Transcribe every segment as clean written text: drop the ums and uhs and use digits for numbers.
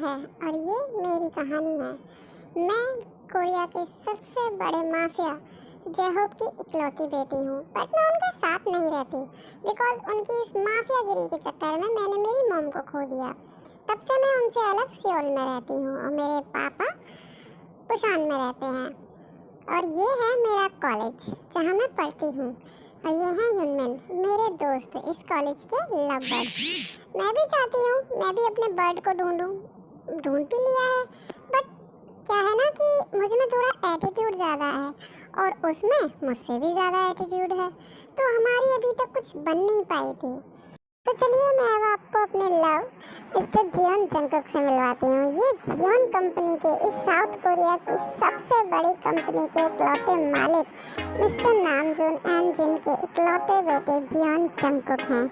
है और ये मेरी कहानी है। मैं कोरिया के सबसे बड़े माफिया जयहोप की इकलौती बेटी हूँ, बट मैं उनके साथ नहीं रहती बिकॉज उनकी इस माफियागिरी के चक्कर में मैंने मेरी मॉम को खो दिया। तब से मैं उनसे अलग सियोल में रहती हूँ और मेरे पापा पुशान में रहते हैं। और ये है मेरा कॉलेज जहाँ मैं पढ़ती हूँ और ये है युनमिन, मेरे दोस्त इस कॉलेज के लव बर्ड। मैं भी चाहती हूँ मैं भी अपने बर्ड को ढूंढूं, ढूंढ भी लिया है, बट क्या है ना कि मुझ में थोड़ा एटीट्यूड ज़्यादा है और उसमें मुझसे भी ज़्यादा एटीट्यूड है, तो हमारी अभी तक कुछ बन नहीं पाई थी। तो चलिए मैं अब आपको अपने लव मिस्टर जियोन जंगकुक से मिलवाती हूँ। ये जियोन कंपनी के इस साउथ कोरिया की सबसे बड़ी कंपनी के इकलौते मालिक मिस्टर नामजून एंड जिन के इकलौते बेटे जियोन जंगकुक हैं।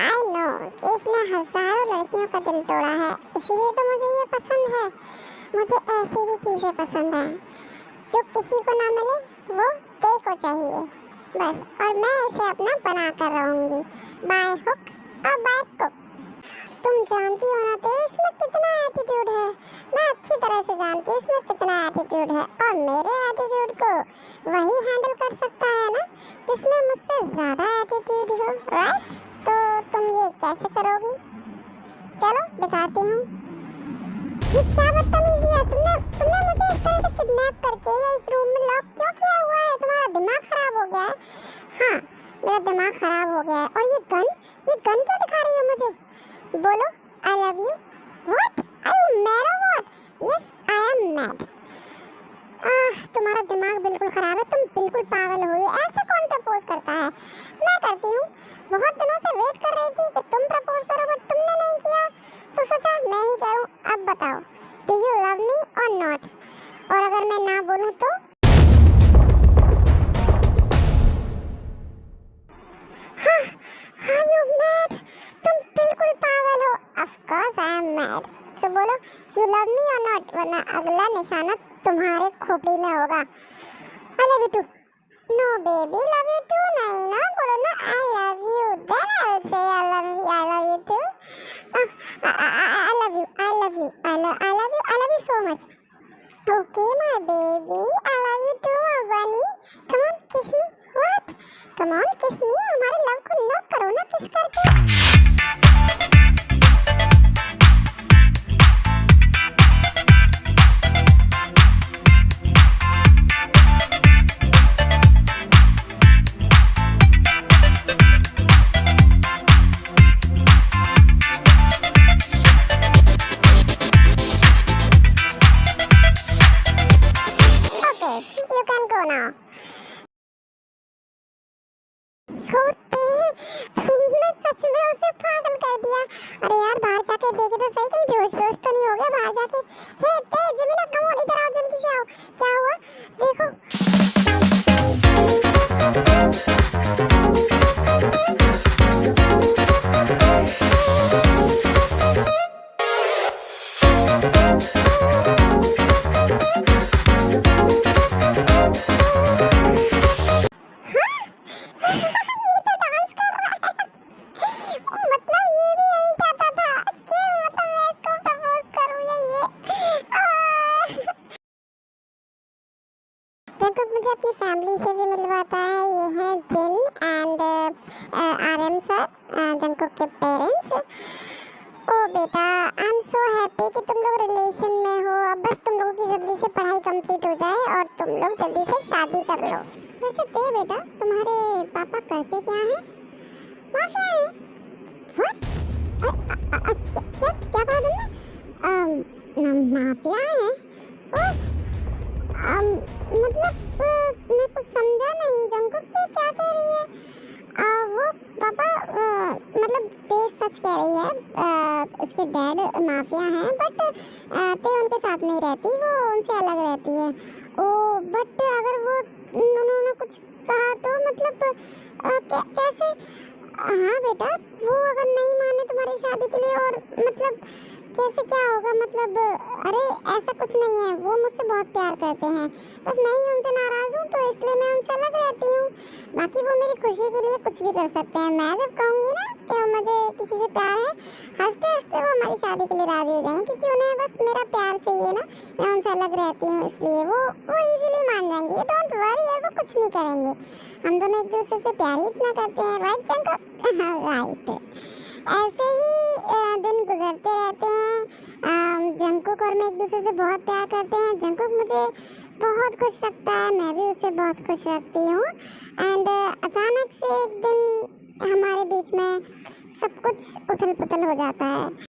आई नो इसने हजारों लड़कियों का दिल तोड़ा है, इसीलिए तो मुझे ये पसंद है। मुझे ऐसी ही चीजें पसंद है जो किसी को ना मिले वो तेरे को चाहिए बस, और मैं इसे अपना बना कर रहूंगी बाय हुक और बाय क्रुक। तुम जानती हो ना ते इसमें कितना एटीट्यूड है, मैं अच्छी तरह से जानती हूँ इसमें कितना एटीट्यूड है, और मेरे एटीट्यूड को वही हैंडल कर सकता है ना जिसमें मुझसे ज़्यादा एटीट्यूड हो, राइट? तो तुम ये कैसे करोगी? चलो दिखाती हूँ। ये क्या बदतमीजी है, तुमने मुझे इस तरह से किडनैप करके या इस रूम में लॉक क्यों किया हुआ है? तुम्हारा दिमाग खराब हो गया है? हाँ मेरा दिमाग खराब हो गया है। और ये गन क्यों दिखा रही हो मुझे? बोलो I love you. What? Are you mad और what? Yes I am mad. तुम्हारा दिमाग बिल्कुल खराब है, तुम बिल्कुल पागल हो। ऐसे कौन प्रपोज करता है? मैं करती हूँ, बहुत दिनों से वेट कर रही थी कि तुम प्रपोज करो बट तुमने नहीं किया, तो सोचा मैं ही करूँ। अब बताओ डू यू लव मी और नॉट? और अगर मैं ना बोलूँ तो? हाँ यू मैड, तुम बिल्कुल पागल हो। Of course I am mad. तो बोलो यू लव मी और नॉट, वरना अगला निशाना तुम्हारे खोपड़ी में होगा। I love you too. No baby love you too नहीं ना, बोलो ना I love you, then I will say I love you too. I love you I love you I love you so much. Okay my baby I love you too bunny. Come on किस मी। What? Come on किस मी। हमारे love को lock करो ना किस करके। You can go now. तुमने सच में उसे पागल कर दिया। अरे यार बाहर जाके देखे तो सही, कहीं बेहोश तो नहीं हो गया बाहर जाके। हे तेज जमीना कम हो, इधर आओ जल्दी से आओ। क्या हुआ देखो। मुझे अपनी फैमिली से भी मिलवाता है। ये है जिन एंड आरएम सर, जंगकुक के पेरेंट्स। ओ बेटा आई एम सो हैप्पी कि तुम लोग रिलेशन में हो। अब बस तुम लोगों की जल्दी से पढ़ाई कंप्लीट हो जाए और तुम लोग जल्दी से शादी कर लो। वैसे ते बेटा तुम्हारे पापा करते क्या हैं? माफिया हैं। व्हाट? क्या कहा तुमने? माफिया हैं? मतलब मैं कुछ समझा नहीं। जंकुक ये क्या कह रही है? वो पापा मतलब ते सच कह रही है। उसके डैड माफिया हैं बट ते उनके साथ नहीं रहती, वो उनसे अलग रहती है। ओ बट अगर वो उन्होंने कुछ कहा तो मतलब कैसे? हाँ बेटा, वो अगर नहीं माने तुम्हारी शादी के लिए और मतलब कैसे क्या होगा? मतलब अरे ऐसा कुछ नहीं है, वो मुझसे बहुत प्यार करते हैं, बस मैं ही उनसे नाराज हूँ तो इसलिए मैं उनसे अलग रहती हूँ। बाकी वो मेरी खुशी के लिए कुछ भी कर सकते हैं। मैं जब कहूँगी ना कि मुझे किसी से प्यार है, हंसते हंसते वो हमारी शादी के लिए राजी हो जाएंगे, क्योंकि उन्हें बस मेरा प्यार चाहिए ना, मैं उनसे अलग रहती हूँ इसलिए वो इजीली मान जाएंगे। डोंट वरी, वो कुछ नहीं करेंगे। हम दोनों एक दूसरे से प्यार ही इतना करते हैं, राइट जंकुक? राइट। ऐसे ही दिन गुजरते रहते हैं। जंकुक और मैं एक दूसरे से बहुत प्यार करते हैं। जंकुक मुझे बहुत खुश रखता है, मैं भी उसे बहुत खुश रखती हूँ। एंड अचानक से एक दिन हमारे बीच में सब कुछ उथल पुथल हो जाता है।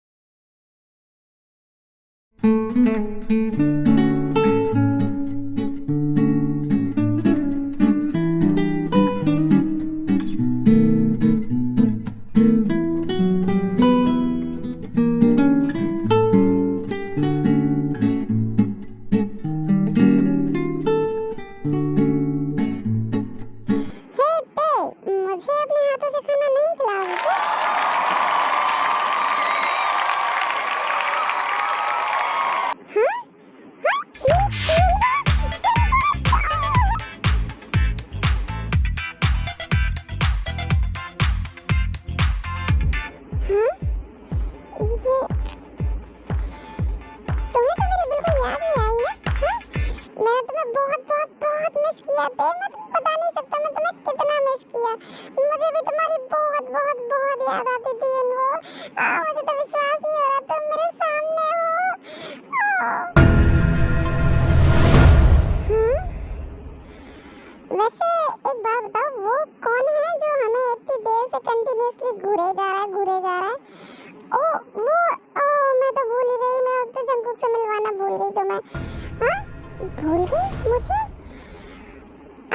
मुझे अपने हाथों से खाना नहीं खिलाओगे क्या? हाँ? तुम्हें तो मेरी बिल्कुल याद नहीं आई ना? मैंने तुम्हें बहुत बहुत बहुत मिस किया थे। मैं तुम्हें बता नहीं सकता मैं तुम्हें कितना मिस किया। मुझे भी तुम्हारी बहुत बहुत बहुत याद आती थी। मुझे तो विश्वास नहीं हो रहा तुम मेरे सामने हो। वैसे एक बात बताओ, वो कौन है जो हमें इतनी देर से कंटिन्यूअसली घूरे जा रहा है? मैं तो भूल ही गई, मैं तो जंकुक से मिलवाना भूल गई तुम्हें। हाँ, भूल गई मुझे?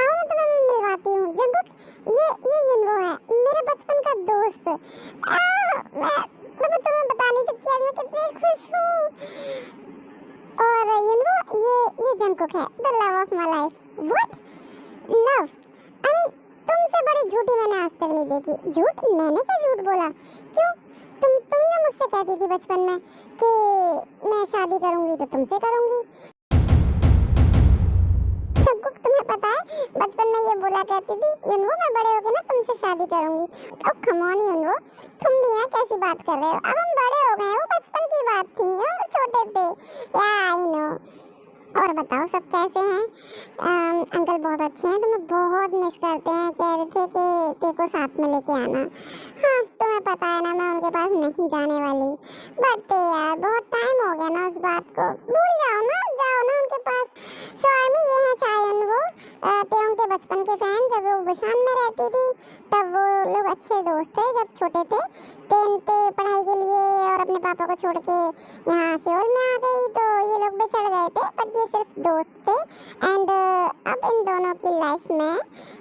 आओ ना तुम्हें मैं मिलवाती हूँ। जंकुक, ये युनवो है, मेरे बचपन का दोस्त। मैं तुम्हें बता नहीं सकती आज मैं कितनी खुश हूँ। और युनवो, ये जंकुक है, the love of my life. What love? तुमसे बड़ी झूठी मैंने आज तक नहीं देखी। झूठ? मैंने क्या झूठ बोला? क्यों? तुम ही ना मुझसे कहती थी बचपन में कि मैं शादी करूंगी तो तुमसे करूंगी। सबको तुम्हें पता है बचपन में ये बोला करती थी, युनवो मैं बड़े होके ना तुमसे शादी करूंगी। अब कम ऑन युनवो, तुम भी यहाँ कैसी बात कर रहे हो? अब हम बड़े हो गए, वो बचपन की बात थी, हम छोटे थे। या आई नो। और बताओ सब कैसे हैं? अंकल बहुत अच्छे हैं, तुम्हें बहुत मिस करते हैं, कह रहे थे कि तेको साथ में लेके आना। हाँ, तुम्हें पता है ना मैं उनके पास नहीं जाने वाली। बट यार बहुत टाइम हो गया ना उस बात को, भूल जाओ ना उनके पास। स्वामी ये है चायन, वो ते उनके बचपन के फ्रेंड, जब वो बुशान में रहती थी तब वो लोग अच्छे दोस्त थे जब छोटे थे। ते पढ़ाई के लिए और अपने पापा को छोड़ के यहाँ सियोल में आ गई तो ये लोग बिछड़ गए थे, बट ये सिर्फ दोस्त थे। एंड अब इन दोनों की लाइफ में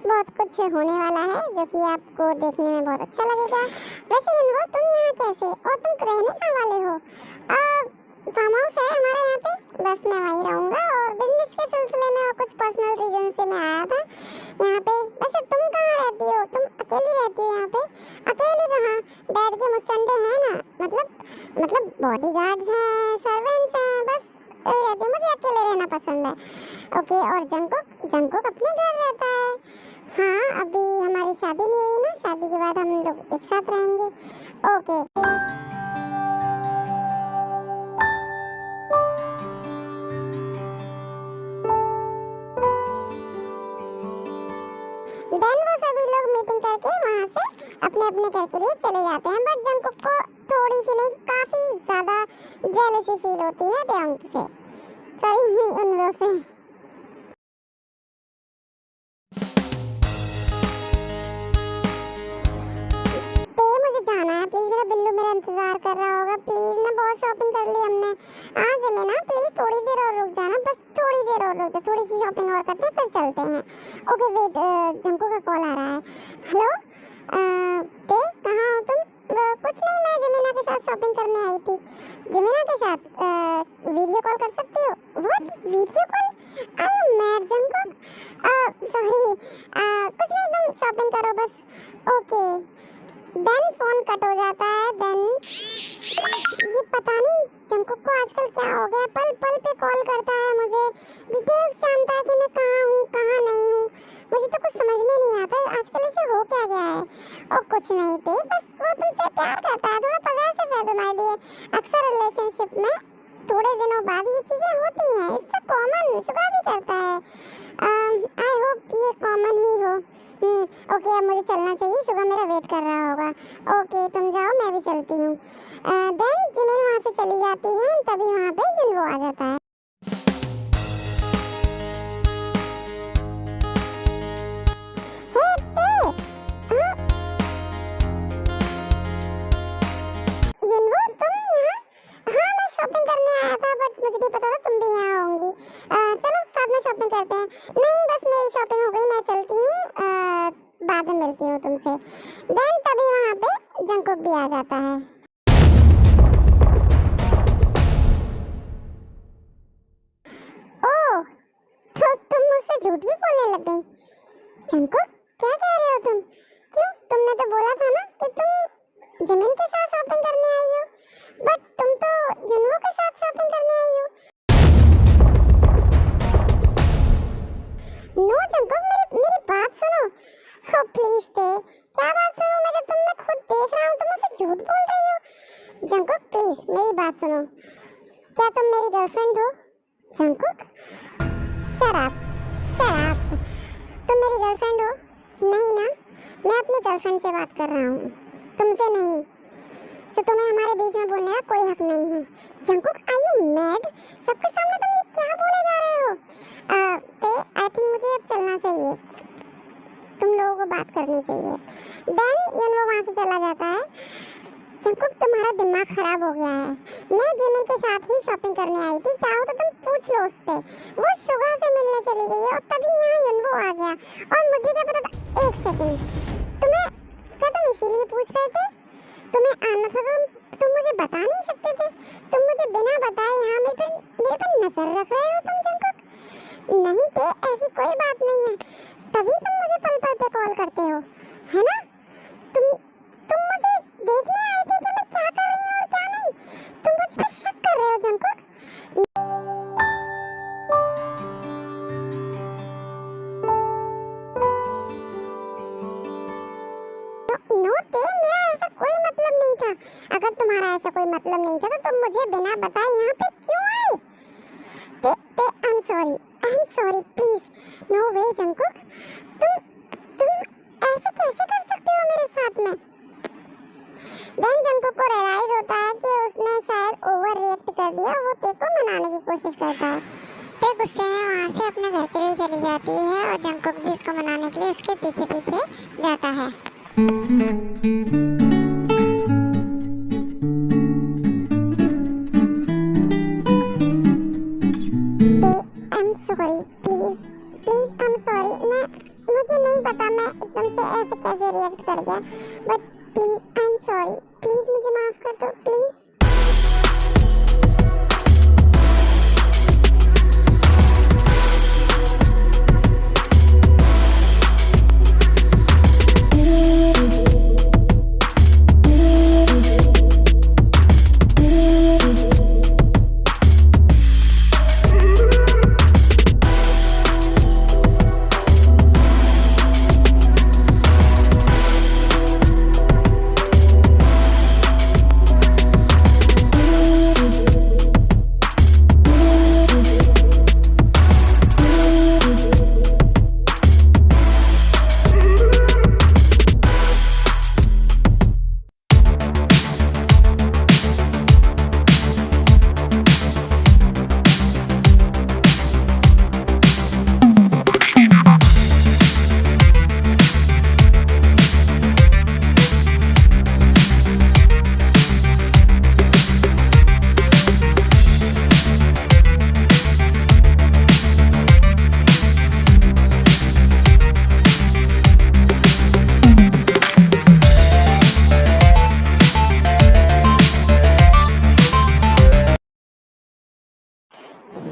बहुत कुछ होने वाला है जो कि आपको देखने में बहुत अच्छा लगेगा। वैसे युनवो तुम यहाँ कैसे, और तुम रहने कहाँ वाले हो? फार्म हाउस है हमारा यहाँ पे, बस मैं वहीं रहूँगा। और बिजनेस के सिलसिले में और कुछ पर्सनल रीजन से मैं आया था यहाँ पे। वैसे तुम कहाँ रहती हो? तुम अकेली रहती हो यहाँ पे? अकेली कहाँ, डैड के मुस्टंडे हैं ना, मतलब बॉडीगार्ड्स हैं, सर्वेंट्स हैं, बस रहती हूँ। मुझे अकेले रहना पसंद है। ओके, और जंकुक अपने घर रहता है। हाँ, अभी हमारी शादी नहीं हुई ना, शादी के बाद हम लोग एक साथ रहेंगे। ओके। देन वो सभी लोग मीटिंग करके वहाँ से अपने अपने घर के लिए चले जाते हैं। बट जंकुक को थोड़ी सी नहीं, काफी ज्यादा जेलसी फील होती है तेयोंग से, सॉरी युनवो से। मुझे जाना है, प्लीज मेरा बिल्लू मेरा इंतजार कर रहा होगा। प्लीज ना, बहुत शॉपिंग कर ली हमने आज में ना, प्लीज थोड़ी देर और रुक जाना, बस थोड़ी देर और रुक जा, थोड़ी थोड़ी सी शॉपिंग और करते हैं फिर चलते हैं। ओके वेट, जंकू का कॉल आ रहा है। हेलो ते कहाँ हो तुम? कुछ नहीं, मैं जमीना के साथ शॉपिंग करने आई थी। जमीना के साथ वीडियो कॉल कर सकती हो? What, video call? I am mad जंकू। Sorry, कुछ नहीं, तुम शॉपिंग करो बस। ओके देन फोन कट हो जाता है। देन ये पता नहीं जंकुक को आजकल क्या हो गया, पल पल पे कॉल करता है मुझे, डिटेल्स जानता है कि मैं कहाँ हूँ कहाँ नहीं हूँ। मुझे तो कुछ समझ में नहीं आता आजकल इसे हो क्या गया है। और कुछ नहीं थे, बस वो तुमसे प्यार करता है, थोड़ा पॉसेसिव है तुम्हारे लिए। अक्सर रिलेशनशिप में थोड़े दिनों बाद ये चीज़ें होती हैं, इट्स कॉमन, शुगर भी करता है। आई होप ये कॉमन ही हो। ओके अब मुझे चलना चाहिए, शुगर मेरा वेट कर रहा होगा। ओके तुम जाओ, मैं भी चलती हूँ। देन जिमिन वहाँ से चली जाती है, तभी वहाँ पे युनवो आ जाता है। युनवो तुम यहाँ? हाँ मैं शॉपिंग करने आया था, बट मुझे नहीं पता था तुम भी यहाँ होंगी। चलो साथ में शॉपिंग करते हैं। नहीं बस मेरी शॉपिंग हो गई, मैं चलती हूँ, बाद में मिलती हूँ तुमसे। देन तभी वहाँ पे जंकुक भी आ जाता है। ओह तो तुम मुझसे झूठ भी बोलने लग गई। जंकुक क्या कह रहे हो तुम? क्यों, तुमने तो बोला था ना कि तुम जिमिन के साथ शॉपिंग करने आई हो, बट तुम तो युनवो के साथ शॉपिंग करने आई हो। नो जंकुक, मेरी बात सुनो। Oh, प्लीज थे, क्या बात सुनो? मैं खुद देख रहा हूँ तुम मुझसे झूठ बोल रही हो। जंकुक प्लीज मेरी बात सुनो, क्या तुम मेरी गर्लफ्रेंड हो? जंकुक शराब तुम मेरी गर्लफ्रेंड हो? नहीं ना, मैं अपनी गर्लफ्रेंड से बात कर रहा हूँ, तुमसे नहीं। तो तुम्हें हमारे बीच में बोलने का कोई हक नहीं है। Jungkook are you mad? सबके सामने तुम ये क्या बोले जा रहे हो? आई थिंक मुझे अब चलना चाहिए, तुम लोगों को बात करनी चाहिए। देन युनवो वहाँ से चला जाता है। जंकुक तुम्हारा दिमाग खराब हो गया है, मैं जिमिन के साथ ही शॉपिंग करने आई थी, चाहो तो तुम पूछ लो उससे। वो शुगर से मिलने चली गई है और तभी यहाँ युनवो आ गया, और मुझे क्या पता था। एक सेकंड, तुम इसीलिए पूछ रहे थे? तुम्हें आना था तो तुम मुझे बता नहीं सकते थे? तुम मुझे बिना बताए यहाँ मेरे पर नजर रख रहे हो तुम जंकुक? नहीं थे, ऐसी कोई बात नहीं है, तभी तुम मुझे पल पल पे कॉल करते हो, है ना? तुम मुझे देखने आए थे कि मैं क्या कर रही हूँ और क्या नहीं? तुम मुझ पर शक कर रहे हो जंकुक? नो ते, मेरा ऐसा कोई मतलब नहीं था। अगर तुम्हारा ऐसा कोई मतलब नहीं था तो तुम मुझे बिना बताए यहाँ पे क्यों आए? ते I am sorry please, no way Jungkook, तुम ऐसे कैसे कर सकते हो मेरे साथ में? देन जंकुक को रियलाइज होता है कि उसने शायद ओवर रिएक्ट कर दिया, वो ते को मनाने की कोशिश करता है। ते गुस्से में वहाँ से अपने घर के लिए चली जाती है और जंकुक भी उसको मनाने के लिए उसके पीछे पीछे जाता है। मुझे नहीं पता मैं एकदम से ऐसे कैसे रिएक्ट कर गया, but please I am sorry, please मुझे माफ कर दो प्लीज।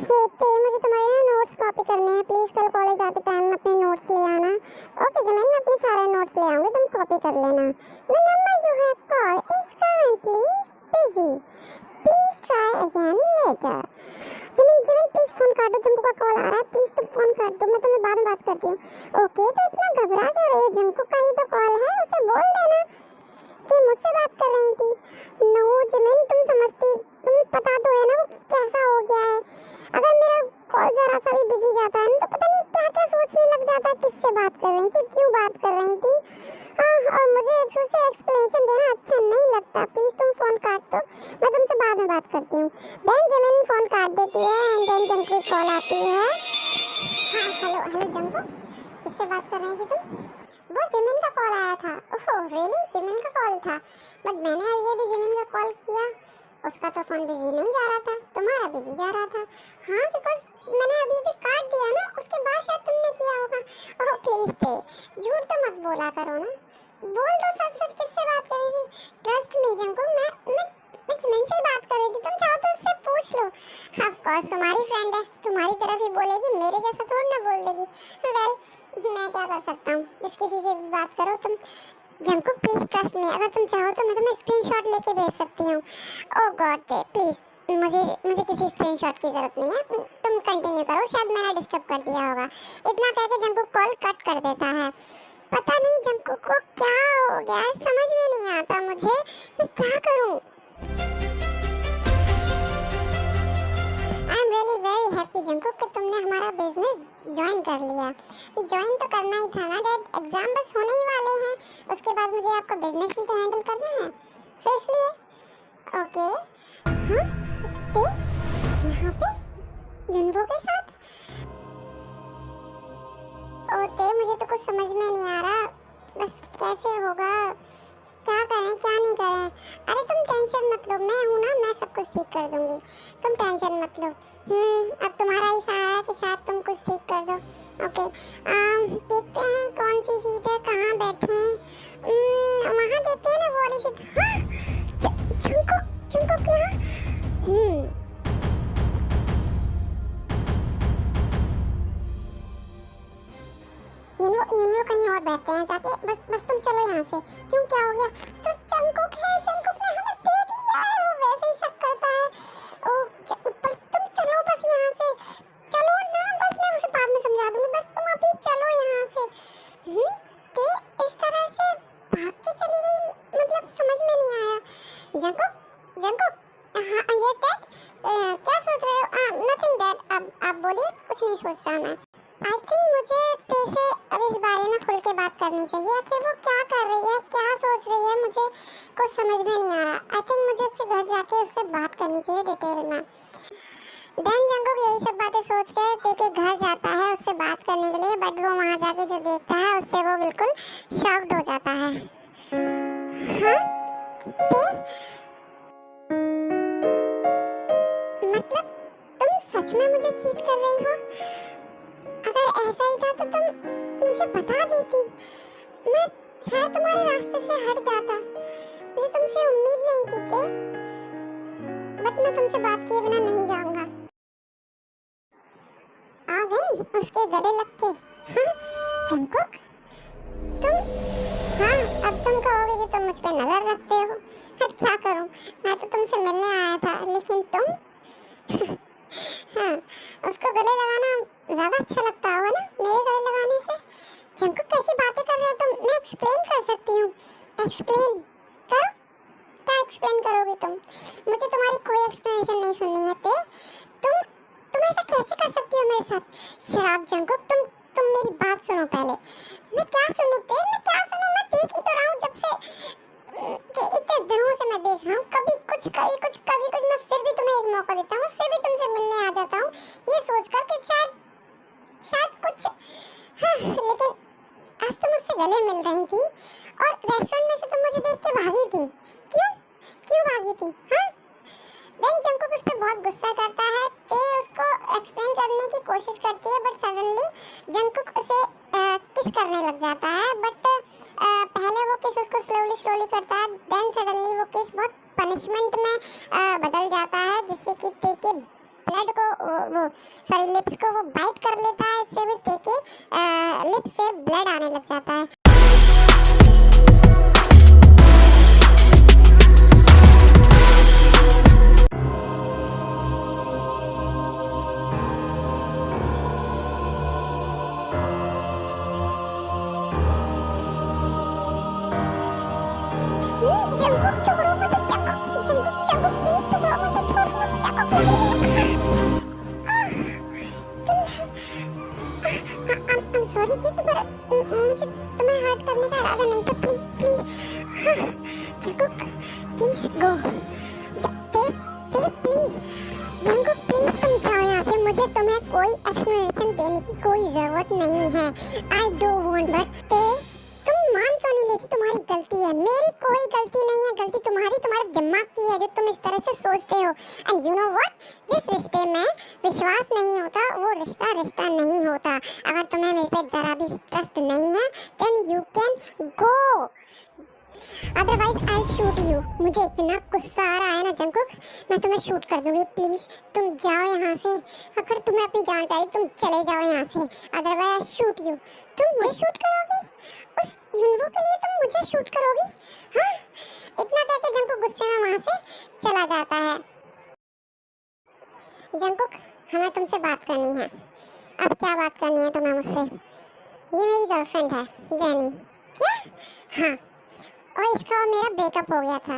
हे ते मुझे तुम्हारे ना नोट्स कॉपी करने हैं, प्लीज कल कॉलेज आते टाइम अपने नोट्स ले आना। ओके जिमिन, मैं अपने सारे नोट्स ले आऊंगी, तुम कॉपी कर लेना। The number you have called is currently busy, please try again later. Jimin Jimin please phone काट दो, जंकू का कॉल आ रहा है, प्लीज तुम फोन काट दो, मैं तुम्हें बाद में बात करती हूँ। ओके तो इतना घबरा क्यों रही हो, जंकू का ही तो कॉल है, उसे बोल देना कि मुझसे बात कर रही थी। नो जिमिन तुम समझती, तुम्हें पता तो है ना वो कैसा हो गया है। अगर मेरा कॉल जरा सा भी बिजी जाता है तो पता नहीं क्या क्या सोचने लग जाता है, किससे बात कर रही थी, क्यों बात कर रही थी। और मुझे एक से एक्सप्लेनेशन देना अच्छा नहीं लगता, प्लीज तुम फोन काट दो, मैं तुमसे बाद में बात करती हूँ। देन जिमिन फोन काट देती है एंड देन जंकू की कॉल आती है। हाँ हेलो हेलो जंकू, किससे बात कर रही थी तुम? वो जिमिन का कॉल आया था। ओह रियली, जिमिन का कॉल था, बट मैंने अब ये भी जिमिन का कॉल किया, उसका तो फोन बिजी नहीं जा रहा था, तुम्हारा बिजी जा रहा था। हाँ बिकॉज मैंने अभी अभी काट दिया ना, उसके बाद शायद तुमने किया होगा। ओह प्लीज पे झूठ तो मत बोला करो ना, बोल दो सच सच किससे बात कर रही थी। ट्रस्ट मी जंकू, मैं जिमिन से बात कर रही थी, तुम चाहो तो उससे पूछ लो। ऑफ कोर्स तुम्हारी फ्रेंड है, तुम्हारी तरफ ही बोलेगी, मेरे जैसा थोड़ी ना बोल देगी। वेल मैं क्या कर सकता हूँ, जिस किसी से भी बात करो तुम। जंकू प्लीज ट्रस्ट मी, अगर तुम चाहो तो मैं तुम्हें स्क्रीनशॉट लेके भेज सकती हूँ। ओह गॉड पे प्लीज, मुझे किसी स्क्रीनशॉट की जरूरत नहीं है, तुम कंटिन्यू करो, शायद मैंने डिस्टर्ब कर दिया होगा। इतना कह के जंकू कॉल कट कर देता है। पता नहीं जंकू को क्या हो गया है, समझ में नहीं आता मुझे, मैं क्या करूँ। I am really very happy जंकू कि तुमने हमारा बिजनेस ज्वाइन कर लिया। ज्वाइन तो करना ही था ना डैड, एग्जाम बस होने ही वाले हैं, उसके बाद मुझे आपका बिजनेस भी तो हैंडल करना है, तो इसलिए ओके। हाँ ते यहाँ पे युनवो के साथ? ओ ते मुझे तो कुछ समझ में नहीं आ रहा, बस कैसे होगा, क्या करें क्या नहीं करें। अरे तुम टेंशन मत लो, मैं हूँ ना, मैं सब कुछ ठीक कर दूंगी, तुम टेंशन मत लो। अब तुम्हारा ही सहारा है कि शायद तुम कुछ ठीक कर दो। ओके देखते हैं कौन सी सीट है, कहाँ बैठे हैं, वहाँ देखते हैं ना वो वाली सीट। हाँ जंकू क्या? यूनो कहीं और बैठते हैं जाके, बस तुम चलो यहाँ से। क्यों क्या हो गया? तो जंकुक है, जंकुक ने हमें देख लिया है, वो वैसे ही शक करता है। ओ पर तुम चलो बस यहाँ से, चलो ना, बस मैं उसे बाद में समझा दूंगी, बस तुम अभी चलो यहाँ से। ते इस तरह से भाग के चली गई, मतलब समझ में नहीं आया। जंकुक जंकुक हाँ यस डैड, क्या सोच रहे हो? नथिंग डैड, आप बोलिए, कुछ नहीं सोच रहा मैं। आई थिंक मुझे तेरे अब इस बारे में खुल के बात करनी चाहिए, आखिर वो क्या कर रही है, क्या सोच रही है, मुझे कुछ समझ में नहीं आ रहा। आई थिंक मुझे उससे घर जाके उससे बात करनी चाहिए डिटेल में। देन जंकुक यही सब बातें सोच के तेरे घर जाता है उससे बात करने के लिए, बट वो वहाँ जाके जो देखता है उससे वो बिल्कुल शॉक्ड हो जाता है। हाँ मतलब तुम सच में मुझे चीट कर रही हो? अगर ऐसा ही था तो तुम मुझे बता देती, मैं शायद तुम्हारे रास्ते से हट जाता, मुझे तुमसे उम्मीद नहीं थी ते, बट मैं तुमसे बात किए बिना नहीं जाऊंगा। आ गई उसके गले लग के। हाँ जंकुक तुम, हाँ अब तुम कहोगे कि तुम मुझ पे नजर रखते हो, अब क्या करूं, मैं तो तुमसे मिलने आया था, लेकिन तुम हाँ उसको गले लगाना ज्यादा अच्छा लगता होगा ना मेरे गले लगाने से। जंकुक कैसी बातें कर रहे हो तुम, मैं एक्सप्लेन कर सकती हूँ। एक्सप्लेन करो, क्या एक्सप्लेन करोगे तुम? मुझे तुम्हारी कोई एक्सप्लेनेशन नहीं सुननी है ते, तुम ऐसा कैसे कर सकती हो मेरे साथ? शराब जंकुक, तुम मेरी बात सुनो पहले। मैं क्या सुनूं ते, मैं क्या सुनूं, मैं देख ही तो रहा हूँ जब से कि इतने दिनों से मैं देख रहा हूँ, कभी कुछ मैं फिर भी तुम्हें एक मौका देता हूँ, फिर भी तुमसे मिलने आ जाता हूँ, ये सोचकर कि शायद कुछ। हाँ लेकिन आज तुम मुझसे गले मिल रही थी और रेस्टोरेंट में से तुम मुझे देख के भागी थी, क्यों भागी थी? हाँ देन जंकुक उस पर बहुत गुस्सा करता है, ते उसको एक्सप्लेन करने की कोशिश करती है, बट सडनली जंकुक उसे किस करने लग जाता है, बट पहले वो किस उसको स्लोली करता है, देन सडनली वो किस बहुत पनिशमेंट में बदल जाता है, जिससे कि ते के ब्लड को वो सॉरी लिप्स को वो बाइट कर लेता है, इससे भी ते के लिप्स से ब्लड आने लग जाता है। जंगकुक छोड़ो मुझे, जंगकुक प्लीज छोड़ो मुझे, छोड़ो I'm sorry तुम्हारा मुझे तुम्हें हर्ट करने का इरादा नहीं था, please please Jungkook please go, please Jungkook please तुम जाओ यहाँ से, मुझे तुम्हें कोई एक्सप्लेनेशन देने की कोई जरूरत नहीं है। आई डोंट वांट बट तुम मान क्यों नहीं लेती? तुम्हारी गलती है, मेरी कोई गलती नहीं है, गलती तुम्हारे दिमाग की है जो तुम इस तरह से सोचते हो। एंड यू नो व्हाट, जिस रिश्ते में विश्वास नहीं होता वो रिश्ता रिश्ता नहीं होता। अगर तुम्हें मेरे पे जरा भी ट्रस्ट नहीं है then you can go, otherwise I shoot you. मुझे इतना गुस्सा आ रहा है ना जंगकुक, मैं तुम्हें शूट कर दूंगी। प्लीज तुम जाओ यहाँ से, अगर तुम्हें अपनी जानकारी तुम चले जाओ यहाँ से, अदरवाइज आई शूट यू। तुम मुझे शूट करोगी? उस युनवो के लिए तुम मुझे शूट करोगी? हाँ, इतना कह के जंगकुक गुस्से में वहाँ से चला जाता है। जंगकुक हमें तुमसे बात करनी है। अब क्या बात करनी है तुम्हें मुझसे? ये मेरी गर्लफ्रेंड है जेनी। क्या? हाँ, और इसका और मेरा ब्रेकअप हो गया था।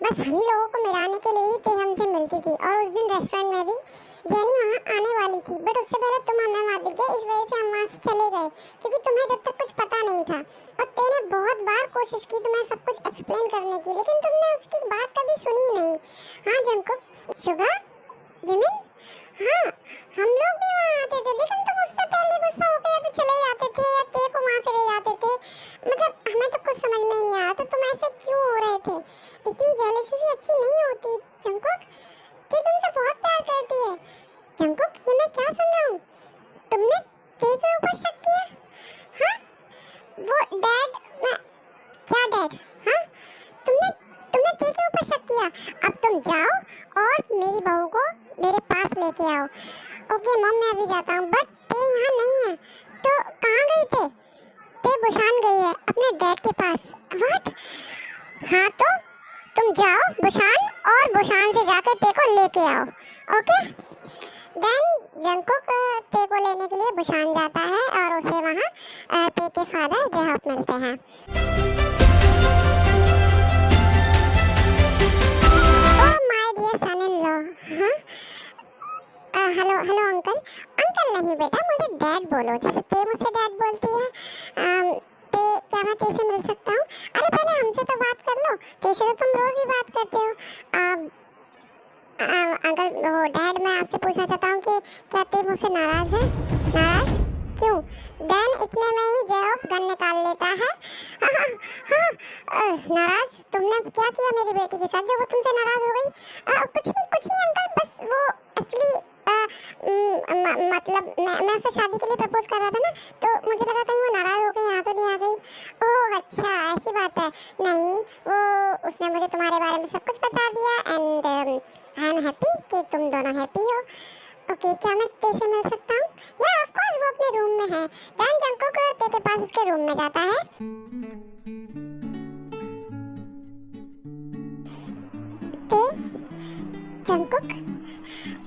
बस हम लोगों को मिलाने के लिए ही ते हमसे मिलती थी, और उस दिन रेस्टोरेंट में भी जेनी वहाँ आने वाली थी, बट उससे पहले तुम हमें मार दिख गए, इस वजह से हम वहाँ से चले गए, क्योंकि तुम्हें जब तक कुछ पता नहीं था। और तेने बहुत बार कोशिश की तुम्हें सब कुछ एक्सप्लेन करने की, लेकिन तुमने उसकी बात कभी सुनी नहीं। हाँ जंगकुक, शुगर, जिमिन, हाँ हम लोग भी वहाँ आते थे, लेकिन तुम उससे पहले गुस्सा हो गया तो चले जाते थे, या ते को वहाँ से ले जाते थे। मतलब हमें तो कुछ समझ में ही नहीं आया, तो तुम ऐसे क्यों हो रहे थे? इतनी जेलसी भी अच्छी नहीं होती जंगकुक, ते तुमसे बहुत प्यार करती है। जंगकुक ये मैं क्या सुन रहा हूँ? तुमने ते के ऊपर शक किया? हाँ, वो डैड, मैं क्या डैड? हाँ, तुमने ते के ऊपर शक किया। अब तुम जाओ और मेरी बहू को मेरे पास लेके आओ। ओके मॉम, मैं अभी जाता हूँ, बट ते यहाँ नहीं है। तो कहाँ गई थे? ते बुशान गई है अपने डैड के पास। व्हाट? हाँ तो तुम जाओ बुशान, और बुशान से जाके ते को लेके आओ। ओके देन जंगकुक ते को लेने के लिए बुशान जाता है, और उसे वहाँ ते के फादर जेहॉप मिलते हैं। Oh my dear son in law. हाँ हेलो अंकल। अंकल नहीं बेटा, मुझे डैड बोलो, जैसे ते मुझसे डैड बोलती है। ते क्या मैं ते से मिल सकता हूँ? अरे पहले हमसे तो बात कर लो, ते से तो तुम रोज ही बात करते हो। अंकल वो डैड, मैं आपसे पूछना चाहता हूँ कि क्या ते मुझसे नाराज है? नाराज क्यों? देन इतने में ही जेहॉप गन निकाल लेता है। नाराज? तुमने क्या किया मेरी बेटी के साथ जो वो तुमसे नाराज हो गई? कुछ नहीं अंकल, बस वो एक्चुअली मतलब मैं उससे शादी के लिए प्रपोज कर रहा था ना, तो मुझे लगा कहीं वो नाराज हो गई, यहाँ तो नहीं आ गई। ओह अच्छा ऐसी बात है। नहीं, वो उसने मुझे तुम्हारे बारे में सब कुछ बता दिया, एंड आई एम हैप्पी कि तुम दोनों हैप्पी हो। ओके क्या मैं ते से मिल सकता हूँ? या ऑफ कोर्स, वो अपने रूम में है। देन जंगकुक ते के पास उसके रूम में जाता है। ते, जंगकुक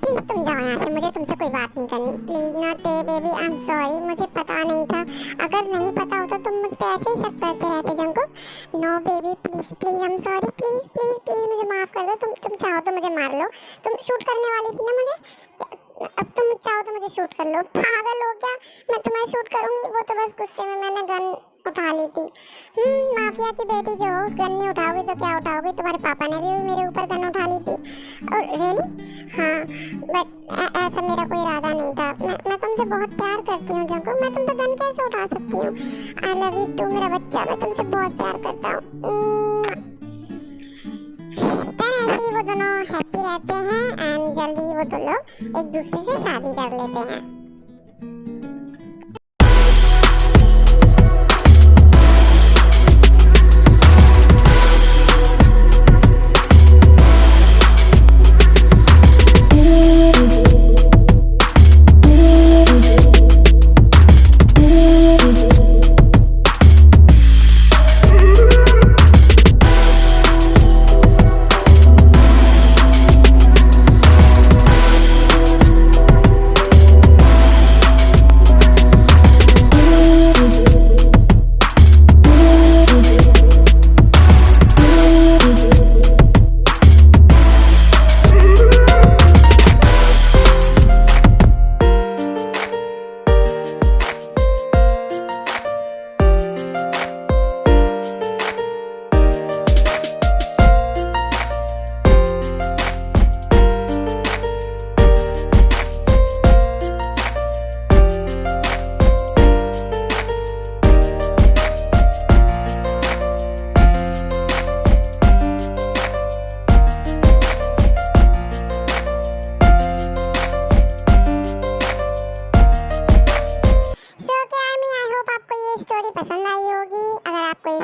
प्लीज तुम जाओ यहाँ से, मुझे तुमसे कोई बात नहीं करनी। प्लीज ना ते बेबी, आई एम सॉरी, मुझे पता नहीं था। अगर नहीं पता होता तुम मुझ पे ऐसे ही शक करते रहते Jungkook. No baby please I am sorry, please मुझे माफ कर दो। तुम चाहो तो मुझे मार लो, तुम शूट करने वाली थी ना मुझे, अब तुम चाहो तो मुझे शूट कर लो। पागल हो क्या? मैं तुम्हें शूट करूंगी? वो तो बस गुस्से में मैंने गन उठा ली थी। माफिया की बेटी जो हो, गन नहीं उठाओगी तो क्या उठाओगी? तुम्हारे पापा ने भी मेरे ऊपर गन उठा ली थी। और रियली? हाँ, बट ऐसा मेरा कोई इरादा नहीं था। मैं तुमसे बहुत प्यार करती हूँ जंगकुक, मैं तुम पे गन कैसे उठा सकती हूँ? आई लव यू टू मेरा बच्चा, मैं तुमसे बहुत प्यार करता हूँ। ऐसे ही वो दोनों हैप्पी रहते हैं, एंड जल्दी वो दो लोग एक दूसरे से शादी कर लेते हैं।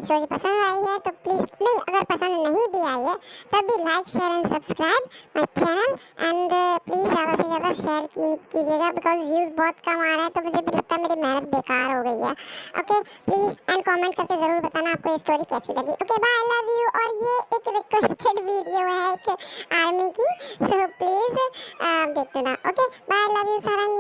स्टोरी पसंद आई है तो प्लीज़, नहीं अगर पसंद नहीं भी आई है तब भी like share and subscribe my channel and please ज़्यादा से ज़्यादा शेयर कीजिएगा बिकॉज व्यूज़ बहुत कम आ रहे हैं तो मुझे भी लगता है मेरी मेहनत बेकार हो गई है। ओके प्लीज़ एंड कमेंट करके ज़रूर बताना आपको ये स्टोरी कैसी लगी। Okay bye, I love you. और ये एक रिक्वेस्टेड वीडियो है एक आर्मी की, सो प्लीज़ देखते ना। Okay bye, I love you, Sarang.